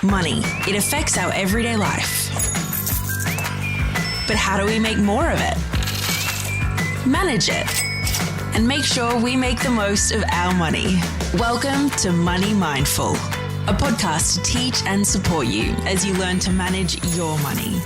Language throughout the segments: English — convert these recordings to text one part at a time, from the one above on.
Money. It affects our everyday life. But how do we make more of it? Manage it. And make sure we make the most of our money. Welcome to Money Mindful, a podcast to teach and support you as you learn to manage your money.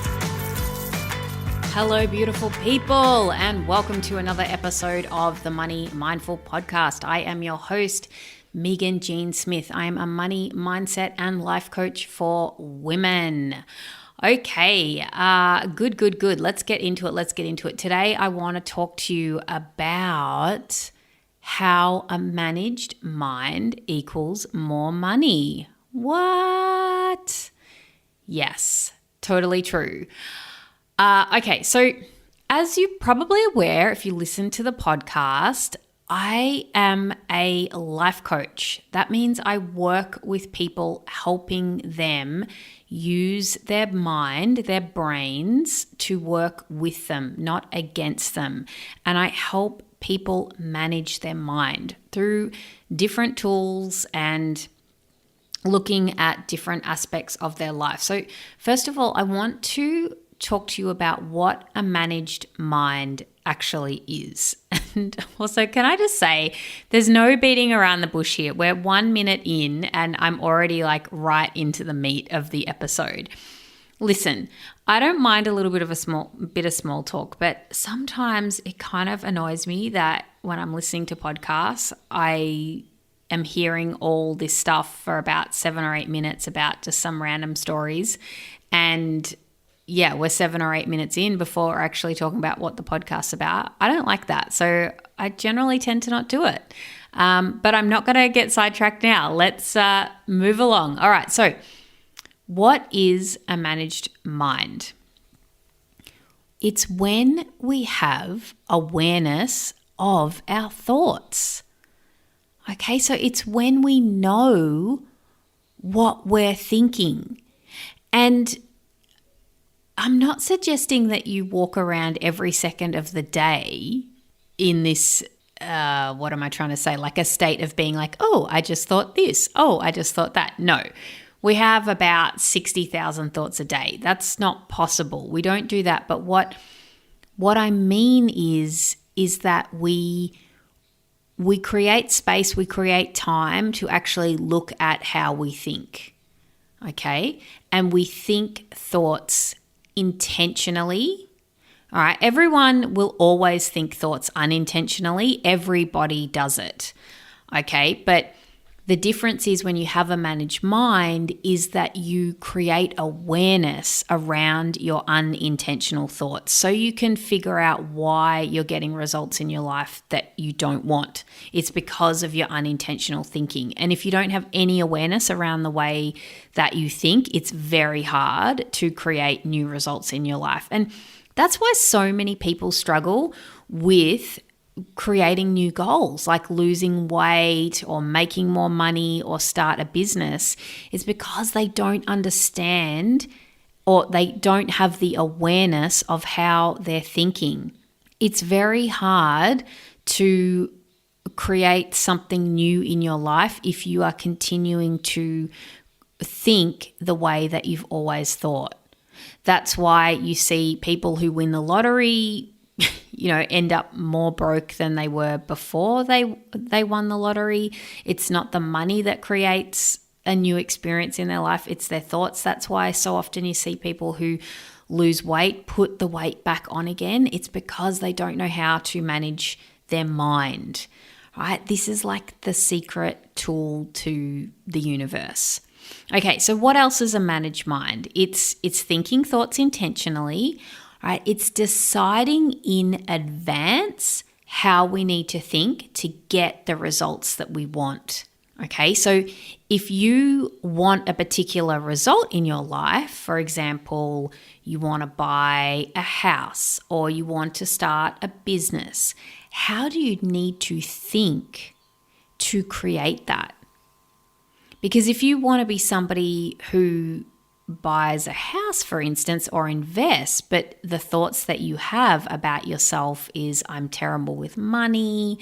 Hello, beautiful people, and welcome to another episode of the Money Mindful podcast. I am your host, Megan Jean Smith. I am a money mindset and life coach for women. Okay, good. Let's get into it. Today, I want to talk to you about how a managed mind equals more money. What? Yes, totally true. Okay, so as you're probably aware, if you listen to the podcast, I am a life coach. That means I work with people, helping them use their mind, their brains, to work with them, not against them. And I help people manage their mind through different tools and looking at different aspects of their life. So first of all, I want to talk to you about what a managed mind actually is. And also, can I just say, there's no beating around the bush here. We're 1 minute in and I'm already right into the meat of the episode. Listen, I don't mind a little bit of small talk, but sometimes it kind of annoys me that when I'm listening to podcasts, I am hearing all this stuff for about 7 or 8 minutes about just some random stories. And yeah, we're 7 or 8 minutes in before we're actually talking about what the podcast's about. I don't like that. So I generally tend to not do it. But I'm not going to get sidetracked now. Let's move along. All right. So what is a managed mind? It's when we have awareness of our thoughts. Okay. So it's when we know what we're thinking. And I'm not suggesting that you walk around every second of the day in this, what am I trying to say? Like a state of being like, oh, I just thought this. Oh, I just thought that. No, we have about 60,000 thoughts a day. That's not possible. We don't do that. But what I mean is that we create space, we create time to actually look at how we think. Okay. And we think thoughts intentionally. All right. Everyone will always think thoughts unintentionally. Everybody does it. Okay. But the difference is when you have a managed mind is that you create awareness around your unintentional thoughts so you can figure out why you're getting results in your life that you don't want. It's because of your unintentional thinking. And if you don't have any awareness around the way that you think, it's very hard to create new results in your life. And that's why so many people struggle with creating new goals like losing weight or making more money or start a business. Is because they don't understand or they don't have the awareness of how they're thinking. It's very hard to create something new in your life if you are continuing to think the way that you've always thought. That's why you see people who win the lottery end up more broke than they were before they won the lottery. It's not the money that creates a new experience in their life, it's their thoughts. That's why so often you see people who lose weight, put the weight back on again. It's because they don't know how to manage their mind, right? This is like the secret tool to the universe. Okay, so what else is a managed mind? It's thinking thoughts intentionally. Right? It's deciding in advance how we need to think to get the results that we want. Okay, so if you want a particular result in your life, for example, you want to buy a house or you want to start a business, how do you need to think to create that? Because if you want to be somebody who buys a house, for instance, or invests, but the thoughts that you have about yourself is, I'm terrible with money,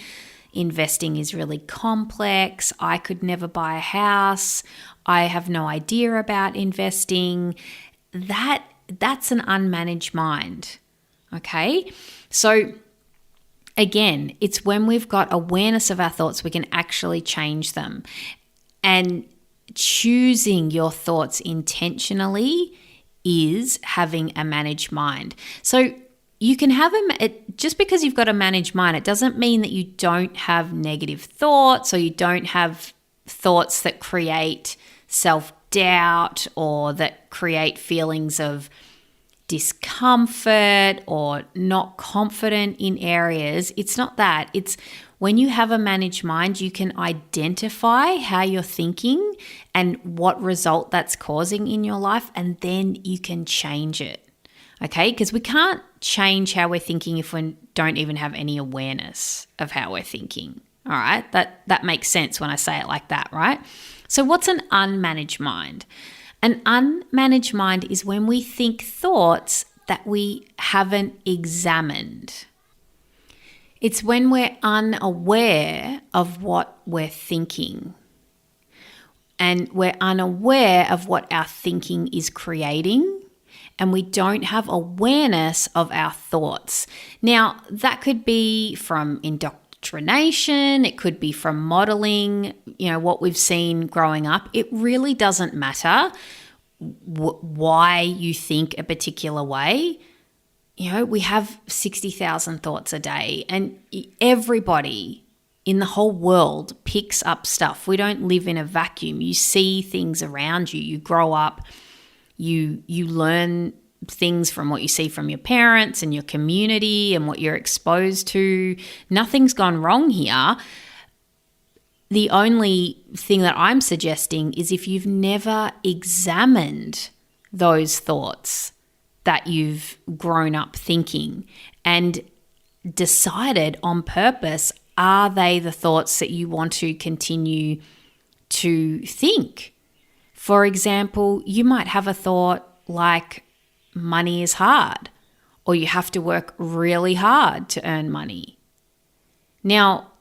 investing is really complex. I could never buy a house. I have no idea about investing. That's an unmanaged mind. Okay? So again, it's when we've got awareness of our thoughts, we can actually change them. And choosing your thoughts intentionally is having a managed mind. So you can have just because you've got a managed mind, it doesn't mean that you don't have negative thoughts or you don't have thoughts that create self-doubt or that create feelings of discomfort or not confident in areas. It's not that. It's when you have a managed mind, you can identify how you're thinking and what result that's causing in your life, and then you can change it. Okay? Because we can't change how we're thinking if we don't even have any awareness of how we're thinking. All right? That makes sense when I say it like that, right? So what's an unmanaged mind? An unmanaged mind is when we think thoughts that we haven't examined. It's when we're unaware of what we're thinking. And we're unaware of what our thinking is creating. And we don't have awareness of our thoughts. Now, that could be from indoctrination. It could be from modeling, what we've seen growing up. It really doesn't matter why you think a particular way. We have 60,000 thoughts a day, and everybody in the whole world picks up stuff. We don't live in a vacuum. You see things around you. You grow up, you learn things from what you see from your parents and your community and what you're exposed to. Nothing's gone wrong here. The only thing that I'm suggesting is if you've never examined those thoughts that you've grown up thinking and decided on purpose, are they the thoughts that you want to continue to think? For example, you might have a thought like money is hard, or you have to work really hard to earn money. Now,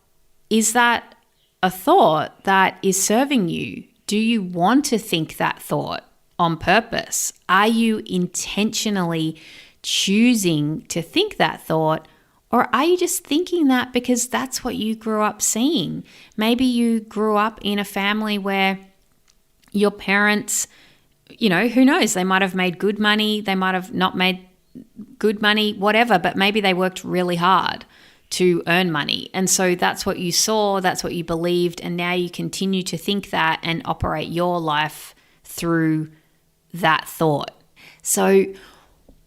is that a thought that is serving you? Do you want to think that thought on purpose? Are you intentionally choosing to think that thought, or are you just thinking that because that's what you grew up seeing? Maybe you grew up in a family where your parents, who knows, they might have made good money, they might have not made good money, whatever, but maybe they worked really hard to earn money. And so that's what you saw, that's what you believed, and now you continue to think that and operate your life through that thought. So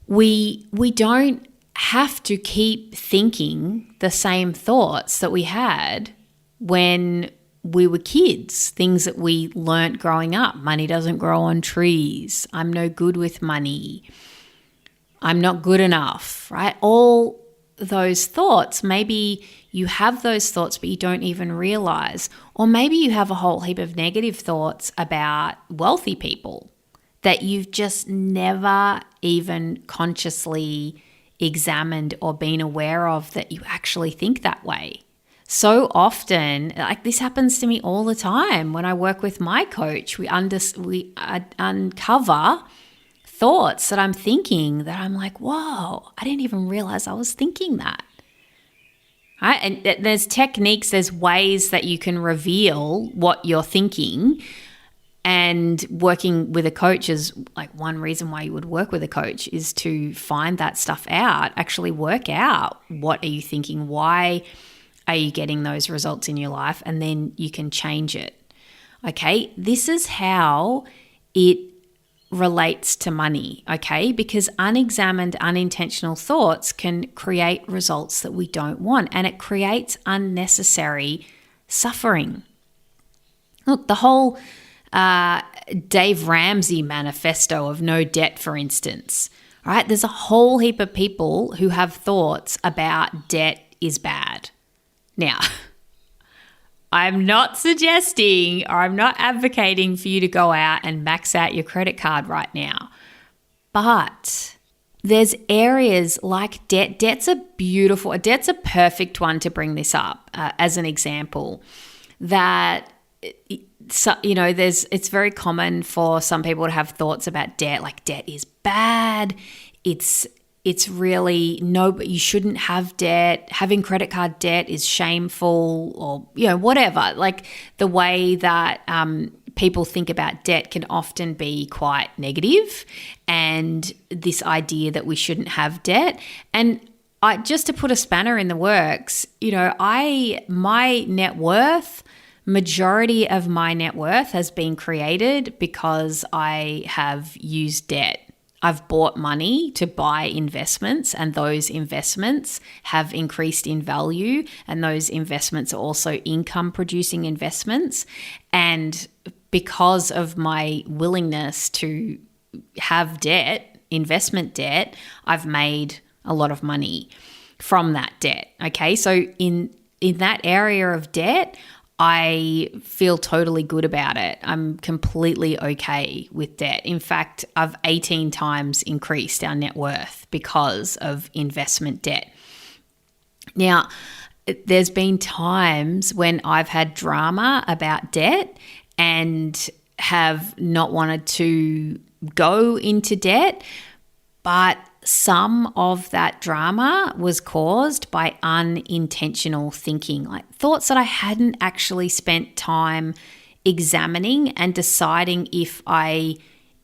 we don't have to keep thinking the same thoughts that we had when we were kids, things that we learnt growing up. Money doesn't grow on trees. I'm no good with money. I'm not good enough, right? All those thoughts, maybe you have those thoughts, but you don't even realize. Or maybe you have a whole heap of negative thoughts about wealthy people that you've just never even consciously examined or been aware of that you actually think that way. So often, like this happens to me all the time when I work with my coach, we uncover thoughts that I'm thinking that I'm like, whoa, I didn't even realize I was thinking that. Right? And there's techniques, there's ways that you can reveal what you're thinking. And working with a coach is like one reason why you would work with a coach is to find that stuff out, actually work out what are you thinking, why are you getting those results in your life, and then you can change it. Okay, this is how it relates to money, okay? Because unexamined, unintentional thoughts can create results that we don't want, and it creates unnecessary suffering. Look, the whole Dave Ramsey manifesto of no debt, for instance, right? There's a whole heap of people who have thoughts about debt is bad. Now, I'm not suggesting or I'm not advocating for you to go out and max out your credit card right now. But there's areas like debt. Debt's a perfect one to bring this up as an example. That, it's very common for some people to have thoughts about debt, like debt is bad. It's really you shouldn't have debt. Having credit card debt is shameful, or whatever. Like the way that people think about debt can often be quite negative, and this idea that we shouldn't have debt. And just to put a spanner in the works, my net worth. Majority of my net worth has been created because I have used debt. I've bought money to buy investments, and those investments have increased in value, and those investments are also income producing investments. And because of my willingness to have debt, investment debt, I've made a lot of money from that debt. Okay, so in that area of debt, I feel totally good about it. I'm completely okay with debt. In fact, I've 18 times increased our net worth because of investment debt. Now, there's been times when I've had drama about debt and have not wanted to go into debt, but some of that drama was caused by unintentional thinking, like thoughts that I hadn't actually spent time examining and deciding if I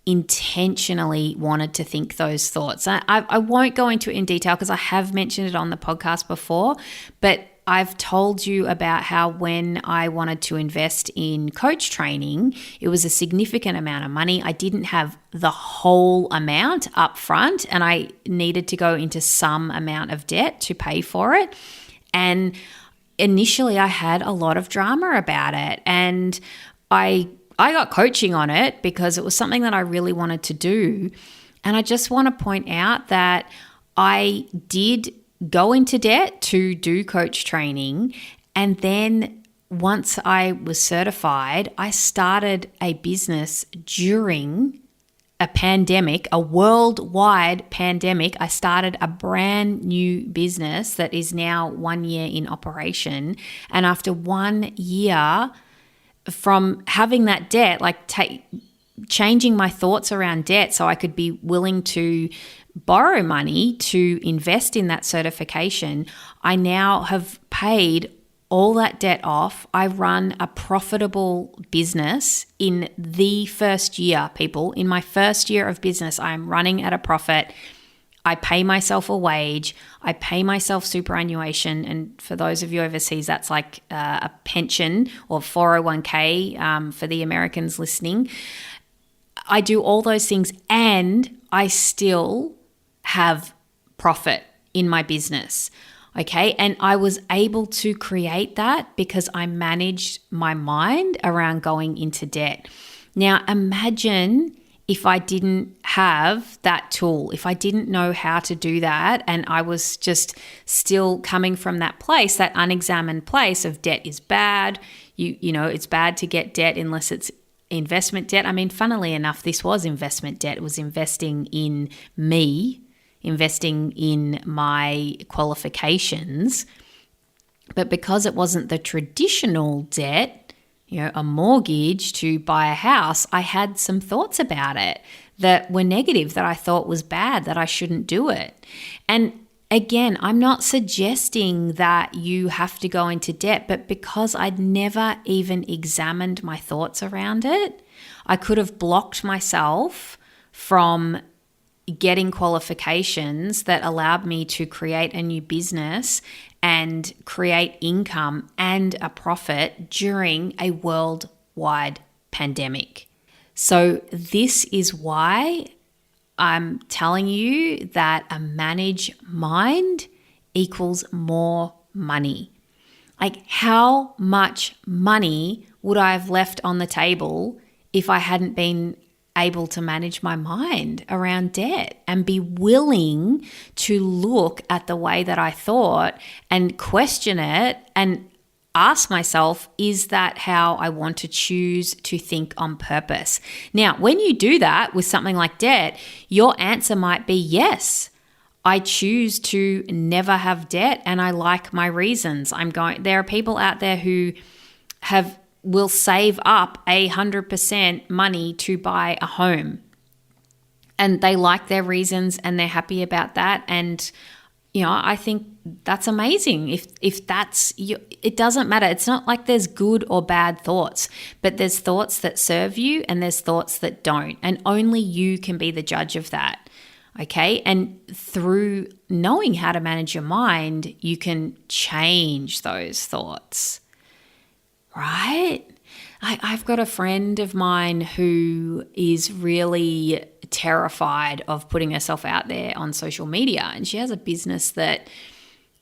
intentionally wanted to think those thoughts. I won't go into it in detail because I have mentioned it on the podcast before, but I've told you about how when I wanted to invest in coach training, it was a significant amount of money. I didn't have the whole amount up front, and I needed to go into some amount of debt to pay for it. And initially I had a lot of drama about it, and I got coaching on it because it was something that I really wanted to do. And I just want to point out that I did go into debt to do coach training. And then once I was certified, I started a business during a pandemic, a worldwide pandemic. I started a brand new business that is now 1 year in operation. And after 1 year from having that debt, changing my thoughts around debt so I could be willing to borrow money to invest in that certification, I now have paid all that debt off. I run a profitable business in the first year, people. In my first year of business, I am running at a profit. I pay myself a wage. I pay myself superannuation. And for those of you overseas, that's like a pension or 401k for the Americans listening. I do all those things and I still have profit in my business. Okay. And I was able to create that because I managed my mind around going into debt. Now, imagine if I didn't have that tool, if I didn't know how to do that, and I was just still coming from that place, that unexamined place of debt is bad. It's bad to get debt unless it's investment debt. I mean, funnily enough, this was investment debt. It was investing in me, investing in my qualifications. But because it wasn't the traditional debt, a mortgage to buy a house, I had some thoughts about it that were negative, that I thought was bad, that I shouldn't do it. And again, I'm not suggesting that you have to go into debt, but because I'd never even examined my thoughts around it, I could have blocked myself from getting qualifications that allowed me to create a new business and create income and a profit during a worldwide pandemic. So this is why I'm telling you that a managed mind equals more money. Like, how much money would I have left on the table if I hadn't been able to manage my mind around debt and be willing to look at the way that I thought and question it and ask myself, is that how I want to choose to think on purpose? Now, when you do that with something like debt, your answer might be, yes, I choose to never have debt, and I like my reasons. There are people out there who will save up 100% money to buy a home, and they like their reasons and they're happy about that. And I think that's amazing. If that's you, it doesn't matter. It's not like there's good or bad thoughts, but there's thoughts that serve you and there's thoughts that don't. And only you can be the judge of that. Okay. And through knowing how to manage your mind, you can change those thoughts, right? I've got a friend of mine who is really terrified of putting herself out there on social media, and she has a business that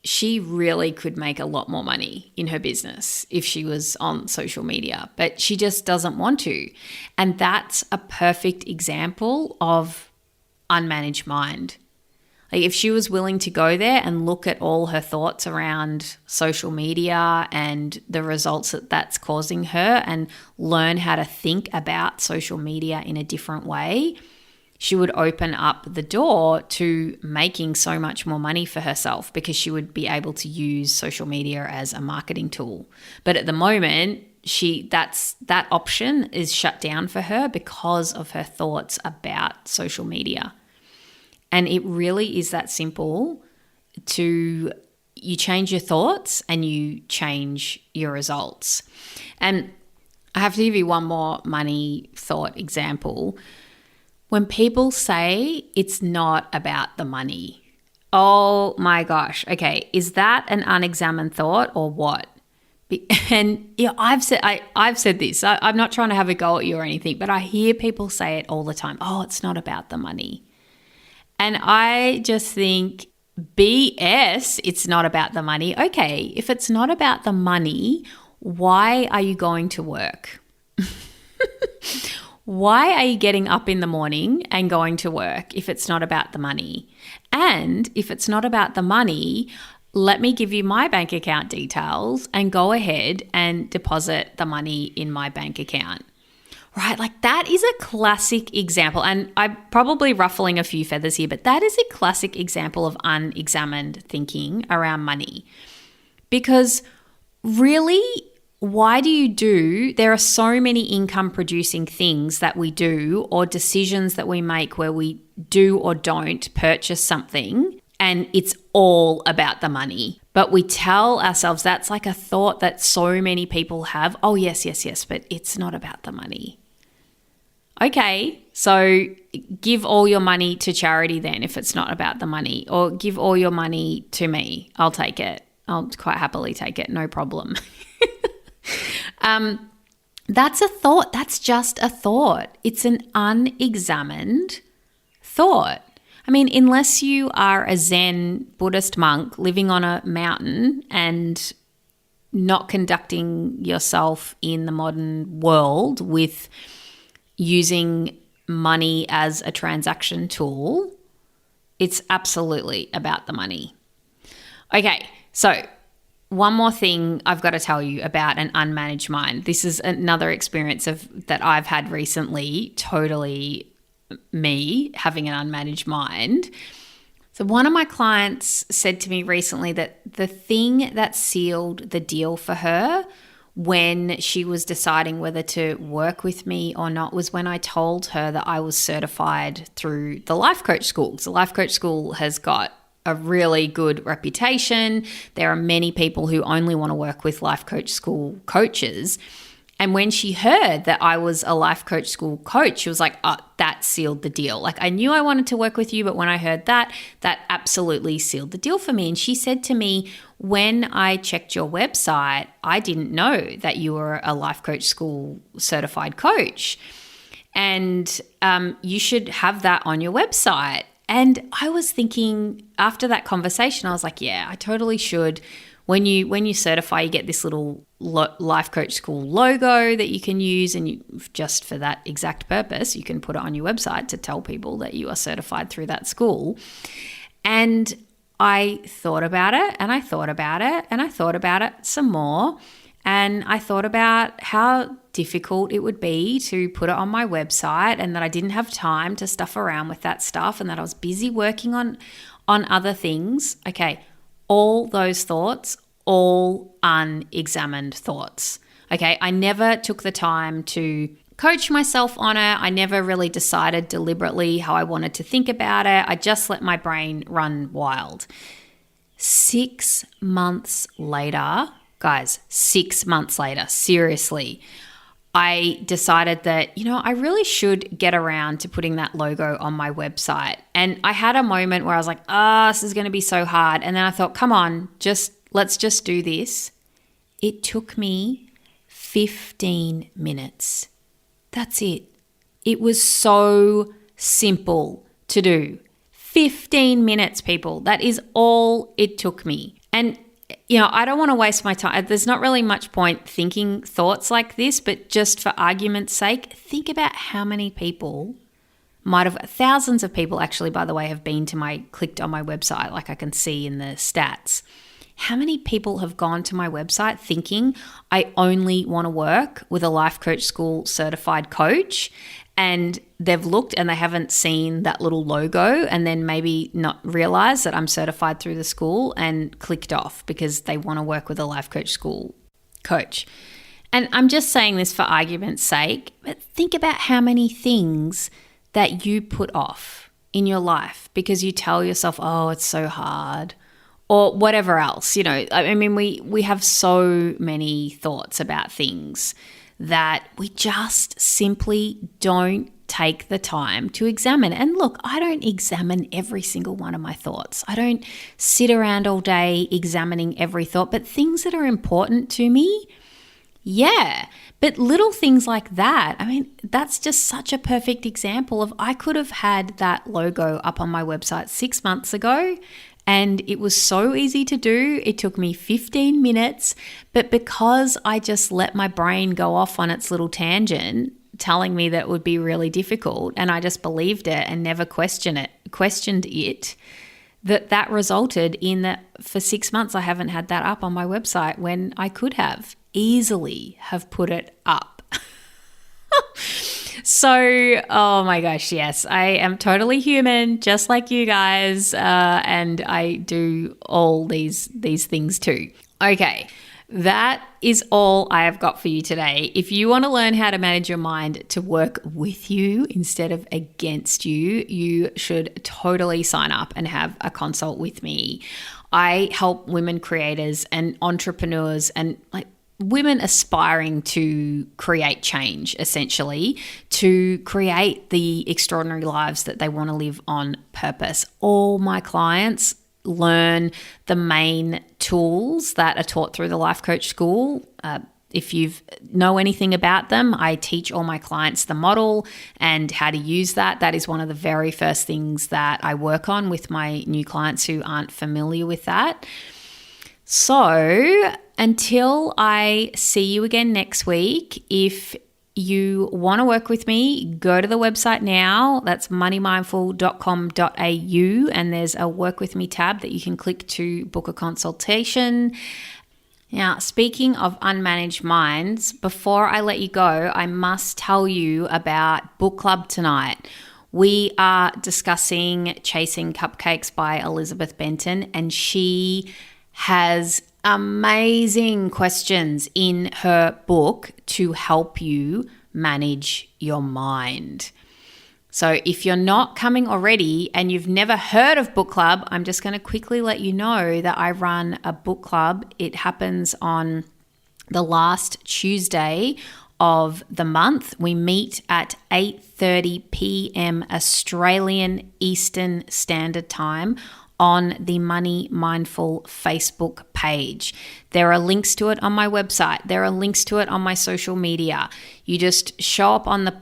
she really could make a lot more money in her business if she was on social media, but she just doesn't want to. And that's a perfect example of unmanaged mind. Like, if she was willing to go there and look at all her thoughts around social media and the results that that's causing her, and learn how to think about social media in a different way, she would open up the door to making so much more money for herself, because she would be able to use social media as a marketing tool. But at the moment, that option is shut down for her because of her thoughts about social media. And it really is that simple. You change your thoughts and you change your results. And I have to give you one more money thought example. When people say it's not about the money, oh my gosh, okay, is that an unexamined thought or what? And I've said this. I'm not trying to have a go at you or anything, but I hear people say it all the time. Oh, it's not about the money. And I just think, BS, it's not about the money. Okay, if it's not about the money, why are you going to work? Why are you getting up in the morning and going to work if it's not about the money? And if it's not about the money, let me give you my bank account details and go ahead and deposit the money in my bank account. Right? Like, that is a classic example. And I'm probably ruffling a few feathers here, but that is a classic example of unexamined thinking around money. Because really, there are so many income producing things that we do, or decisions that we make where we do or don't purchase something, and it's all about the money. But we tell ourselves, that's like a thought that so many people have. Oh, yes, but it's not about the money. Okay, so give all your money to charity then if it's not about the money, or give all your money to me. I'll take it. I'll quite happily take it. No problem. That's a thought. That's just a thought. It's an unexamined thought. I mean, unless you are a Zen Buddhist monk living on a mountain and not conducting yourself in the modern world with using money as a transaction tool, it's absolutely about the money. Okay, so one more thing I've got to tell you about an unmanaged mind. This is another experience that I've had recently, totally me having an unmanaged mind. So one of my clients said to me recently that the thing that sealed the deal for her when she was deciding whether to work with me or not was when I told her that I was certified through the life coach school. So life coach school has got a really good reputation. There are many people who only want to work with life coach school coaches. And when she heard that I was a life coach school coach, she was like, oh, that sealed the deal. Like, I knew I wanted to work with you, but when I heard that absolutely sealed the deal for me. And she said to me, when I checked your website, I didn't know that you were a life coach school certified coach. And you should have that on your website. And I was thinking, after that conversation, I was like, yeah, I totally should. When you certify, you get this little life coach school logo that you can use, and just for that exact purpose, you can put it on your website to tell people that you are certified through that school. And I thought about it, and I thought about it, and I thought about it some more. and I thought about how difficult it would be to put it on my website, and that I didn't have time to stuff around with that stuff, and that I was busy working on other things. Okay, all those thoughts, all unexamined thoughts. Okay, I never took the time to coach myself on it. I never really decided deliberately how I wanted to think about it. I just let my brain run wild. 6 months later, guys, 6 months later, seriously, I decided that, I really should get around to putting that logo on my website. And I had a moment where I was like, this is going to be so hard. And then I thought, come on, let's just do this. It took me 15 minutes. That's it. It was so simple to do. 15 minutes, people. That is all it took me. And I don't want to waste my time. There's not really much point thinking thoughts like this, but just for argument's sake, think about how many people thousands of people actually, by the way, have clicked on my website, like I can see in the stats. How many people have gone to my website thinking I only want to work with a Life Coach School certified coach, and they've looked and they haven't seen that little logo, and then maybe not realized that I'm certified through the school and clicked off because they want to work with a Life Coach School coach. And I'm just saying this for argument's sake, but think about how many things that you put off in your life because you tell yourself, oh, it's so hard, or whatever else. We have so many thoughts about things that we just simply don't take the time to examine. And look, I don't examine every single one of my thoughts. I don't sit around all day examining every thought, but things that are important to me, yeah. But little things like that, that's just such a perfect example of I could have had that logo up on my website 6 months ago, and it was so easy to do. It took me 15 minutes, but because I just let my brain go off on its little tangent, telling me that it would be really difficult, and I just believed it and never questioned it, that resulted in that for 6 months I haven't had that up on my website when I could have easily have put it up. So, oh my gosh, yes, I am totally human, just like you guys, and I do all these things too. Okay, that is all I have got for you today. If you want to learn how to manage your mind to work with you instead of against you, you should totally sign up and have a consult with me. I help women creators and entrepreneurs and women aspiring to create change, essentially, to create the extraordinary lives that they want to live on purpose. All my clients learn the main tools that are taught through the Life Coach School. If you know anything about them, I teach all my clients the model and how to use that. That is one of the very first things that I work on with my new clients who aren't familiar with that. So until I see you again next week, if you want to work with me, go to the website now. That's moneymindful.com.au, and there's a work with me tab that you can click to book a consultation. Now, speaking of unmanaged minds, before I let you go, I must tell you about book club tonight. We are discussing Chasing Cupcakes by Elizabeth Benton, and she has amazing questions in her book to help you manage your mind. So if you're not coming already and you've never heard of book club, I'm just going to quickly let you know that I run a book club. It happens on the last Tuesday of the month. We meet at 8:30 p.m. Australian Eastern Standard Time on the Money Mindful Facebook page. There are links to it on my website. There are links to it on my social media. You just show up on the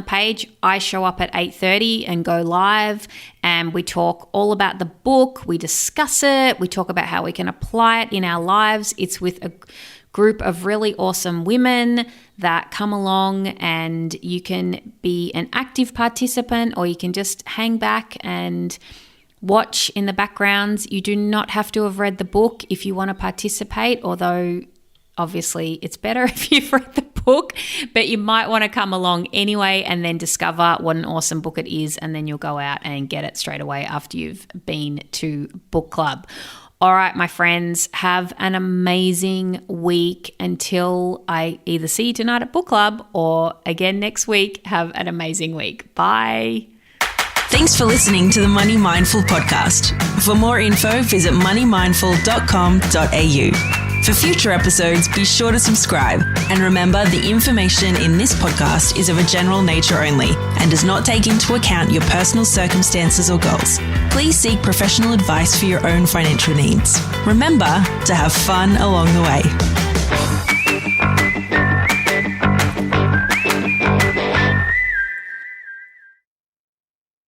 page. I show up at 8:30 and go live, and we talk all about the book. We discuss it. We talk about how we can apply it in our lives. It's with a group of really awesome women that come along, and you can be an active participant or you can just hang back and watch in the backgrounds. You do not have to have read the book if you want to participate, although obviously it's better if you've read the book, but you might want to come along anyway and then discover what an awesome book it is, and then you'll go out and get it straight away after you've been to book club. All right, my friends, have an amazing week until I either see you tonight at book club or again next week. Have an amazing week. Bye. Thanks for listening to the Money Mindful podcast. For more info, visit moneymindful.com.au. For future episodes, be sure to subscribe. And remember, the information in this podcast is of a general nature only and does not take into account your personal circumstances or goals. Please seek professional advice for your own financial needs. Remember to have fun along the way.